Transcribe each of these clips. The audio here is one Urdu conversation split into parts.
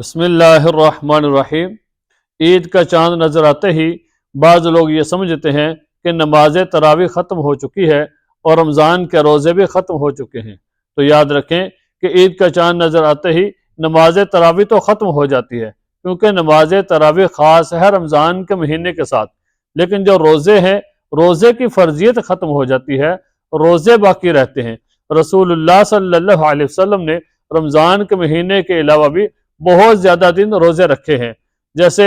بسم اللہ الرحمن الرحیم۔ عید کا چاند نظر آتے ہی بعض لوگ یہ سمجھتے ہیں کہ نماز تراویح ختم ہو چکی ہے اور رمضان کے روزے بھی ختم ہو چکے ہیں۔ تو یاد رکھیں کہ عید کا چاند نظر آتے ہی نماز تراویح تو ختم ہو جاتی ہے، کیونکہ نماز تراویح خاص ہے رمضان کے مہینے کے ساتھ، لیکن جو روزے ہیں روزے کی فرضیت ختم ہو جاتی ہے، روزے باقی رہتے ہیں۔ رسول اللہ صلی اللہ علیہ وسلم نے رمضان کے مہینے کے علاوہ بھی بہت زیادہ دن روزے رکھے ہیں۔ جیسے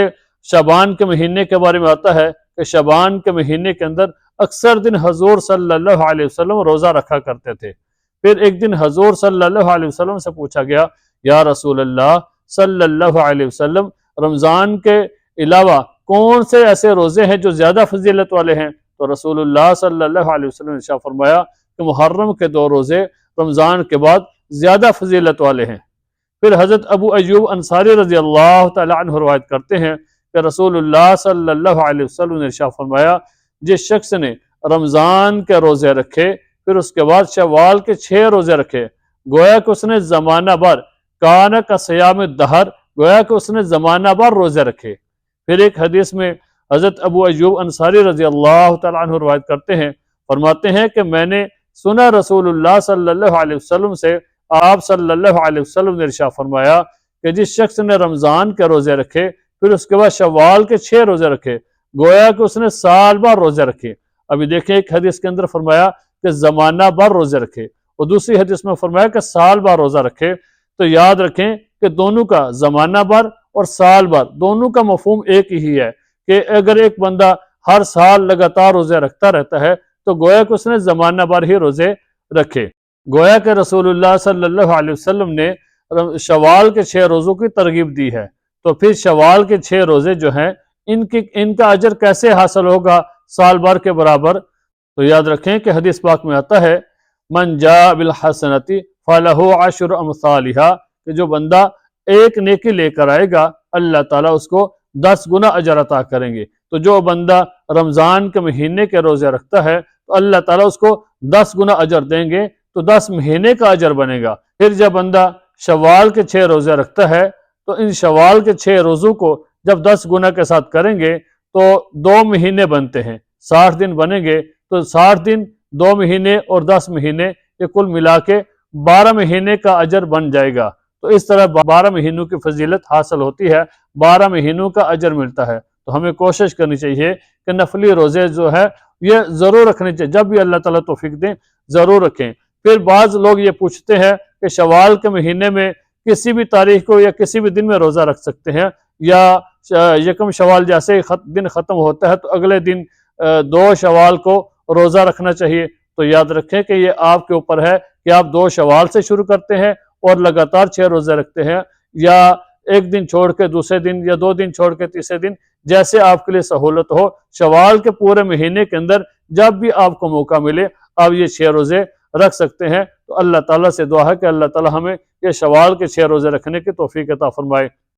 شعبان کے مہینے کے بارے میں آتا ہے کہ شعبان کے مہینے کے اندر اکثر دن حضور صلی اللہ علیہ وسلم روزہ رکھا کرتے تھے۔ پھر ایک دن حضور صلی اللہ علیہ وسلم سے پوچھا گیا، یا رسول اللہ صلی اللہ علیہ وسلم، رمضان کے علاوہ کون سے ایسے روزے ہیں جو زیادہ فضیلت والے ہیں؟ تو رسول اللہ صلی اللہ علیہ وسلم نے ارشاد فرمایا کہ محرم کے 2 روزے رمضان کے بعد زیادہ فضیلت والے ہیں۔ پھر حضرت ابو ایوب انصاری رضی اللہ تعالی عنہ روایت کرتے ہیں کہ رسول اللہ صلی اللہ علیہ وسلم نے ارشاد فرمایا، جس شخص نے رمضان کے روزے رکھے پھر اس کے بعد شوال کے 6 روزے رکھے، گویا کہ اس نے زمانہ بھر کان کا صیام الدہر، گویا کہ اس نے زمانہ بھر روزے رکھے۔ پھر ایک حدیث میں حضرت ابو ایوب انصاری رضی اللہ تعالی عنہ روایت کرتے ہیں، فرماتے ہیں کہ میں نے سنا رسول اللہ صلی اللہ علیہ وسلم سے، آپ صلی اللہ علیہ وسلم نے ارشاد فرمایا کہ جس شخص نے رمضان کے روزے رکھے پھر اس کے بعد شوال کے 6 روزے رکھے، گویا کہ اس نے سال بھر روزے رکھے۔ ابھی دیکھیں ایک حدیث کے اندر فرمایا کہ زمانہ بھر روزے رکھے، اور دوسری حدیث میں فرمایا کہ سال بھر روزہ رکھے۔ تو یاد رکھیں کہ دونوں کا زمانہ بھر اور سال بھر دونوں کا مفہوم ایک ہی ہے، کہ اگر ایک بندہ ہر سال لگاتار روزے رکھتا رہتا ہے تو گویا کہ اس نے زمانہ بھر ہی روزے رکھے۔ گویا کہ رسول اللہ صلی اللہ علیہ وسلم نے شوال کے 6 روزوں کی ترغیب دی ہے، تو پھر شوال کے 6 روزے جو ہیں ان کا اجر کیسے حاصل ہوگا سال بھر کے برابر؟ تو یاد رکھیں کہ حدیث پاک میں آتا ہے، من جاء بالحسنۃ فلہ 10 امثالھا، کہ جو بندہ ایک نیکی لے کر آئے گا اللہ تعالیٰ اس کو 10 گنا اجر عطا کریں گے۔ تو جو بندہ رمضان کے مہینے کے روزے رکھتا ہے تو اللہ تعالیٰ اس کو 10 گنا اجر دیں گے، تو 10 مہینے کا اجر بنے گا۔ پھر جب بندہ شوال کے 6 روزے رکھتا ہے تو ان شوال کے 6 روزوں کو جب 10 گنا کے ساتھ کریں گے تو 2 مہینے بنتے ہیں، 60 دن بنیں گے، تو 60 دن 2 مہینے اور 10 مہینے یہ کل ملا کے 12 مہینے کا اجر بن جائے گا۔ تو اس طرح 12 مہینوں کی فضیلت حاصل ہوتی ہے، 12 مہینوں کا اجر ملتا ہے۔ تو ہمیں کوشش کرنی چاہیے کہ نفلی روزے جو ہے یہ ضرور رکھنے چاہیے، جب بھی اللہ تعالیٰ توفیق دیں ضرور رکھیں۔ پھر بعض لوگ یہ پوچھتے ہیں کہ شوال کے مہینے میں کسی بھی تاریخ کو یا کسی بھی دن میں روزہ رکھ سکتے ہیں، یا یکم شوال جیسے دن ختم ہوتا ہے تو اگلے دن 2 شوال کو روزہ رکھنا چاہیے؟ تو یاد رکھیں کہ یہ آپ کے اوپر ہے کہ آپ 2 شوال سے شروع کرتے ہیں اور لگاتار 6 روزے رکھتے ہیں، یا ایک دن چھوڑ کے دوسرے دن، یا 2 دن چھوڑ کے تیسرے دن، جیسے آپ کے لیے سہولت ہو۔ شوال کے پورے مہینے کے اندر جب بھی آپ کو موقع ملے آپ یہ 6 روزے رکھ سکتے ہیں۔ تو اللہ تعالیٰ سے دعا ہے کہ اللہ تعالیٰ ہمیں یہ شوال کے 6 روزے رکھنے کی توفیق عطا فرمائے۔